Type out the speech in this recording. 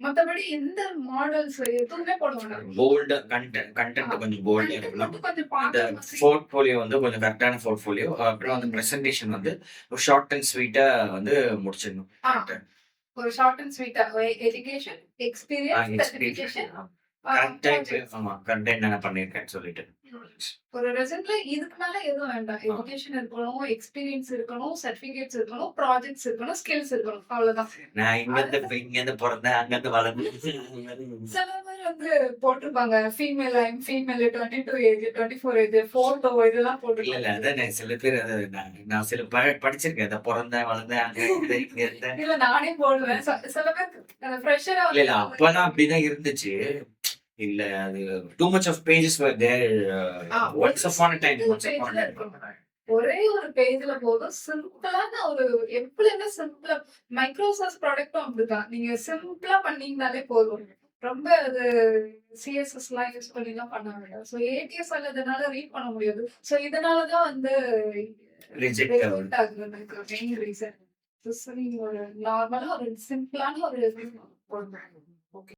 மத்தபடி எந்த மாடல்ஸ் எதுவுமே போட மாட்டாங்க. போல்டா கன்டென்ட் ஆ. கொஞ்சம் போல்டா கன்டென்ட் இருக்கணும். மட்டும் கொஞ்சம் இந்த பார்க்குற மாதிரி. போர்ட்ஃபோலியோ வந்து கொஞ்சம் கரெக்ட்டான போர்ட்ஃபோலியோ. அப்புறம் வந்து ம். பிரசன்டேஷன் வந்து ஒரு ஷார்ட் அண்ட் ஸ்வீட்டா வந்து முடிச்சிடணும். ஆ. கரெக்ட்டா. ஒரு ஷார்ட் அண்ட் ஸ்வீட்டா education, experience, experience certification, correct டைம்க்கு ப்ராஜெக்ட்ஸ். ஆமா. கரெக்ட் டைம் நான் பண்ணியிருக்கேன்னு சொல்லிட்டு. ஒரு ரெசல்ட்ல இதுக்கு மேல எதுவும் வேண்டாம். ஆ. எஜுகேஷன் இருக்கணும், எக்ஸ்பீரியன்ஸ் இருக்கணும், சர்டிஃபிகேட்ஸ் இருக்கணும், ப்ராஜெக்ட்ஸ் இருக்கணும், ஸ்கில்ஸ் இருக்கணும். அவ்வளவுதான். நான் அது இங்கேருந்து பொறந்தேன், அங்கேருந்து வளர்ந்தேன். சில பேர் வந்து போட்டிருப்பாங்க. Female I am female 22 age, 24 age, photo இதெல்லாம் இல்ல, போட்டிருப்பாங்க. இல்ல. அதானே சில பேர் அத நான் சில படிச்சிருக்கேன். இத பொறந்தேன், வளர்ந்தேன், அங்க இருந்தேன், இங்க இருந்தேன். இல்ல நானே போடுவேன். சில பேர் ஃப்ரெஷரா இல்ல, இல்ல. அப்பலாம் அப்படிதான் இருந்துச்சு. இல்ல அது too much of pages were there once upon a time once upon பேஜ்ல அ டைம். இருக்கணும். ஒரே ஒரு பேஜ்ல போதும். சிம்பிளான ஒரு எப்படின்னா சிம்பிளா மைக்ரோசாஃப்ட் ப்ராடக்ட்டும் அப்படிதான். நீங்க சிம்பிளா பண்ணீங்கனாலே போதும். ரொம்ப அது சிஎஸ்எஸ்லாம் யூஸ் பண்ணிலாம் பண்ண வேண்டாம். ஸோ ஏடிஎஸ் இதனால ரீட் பண்ண முடியாது. ஸோ இதனால தான் வந்து ரிஜெக்ட் ஆகுது. ரிஜெக்ட் ஆகுறதுக்கு மெயின் ரீசன். நீங்க ஒரு நார்மலா ஒரு சிம்பிளான ஒரு இது போடணும்.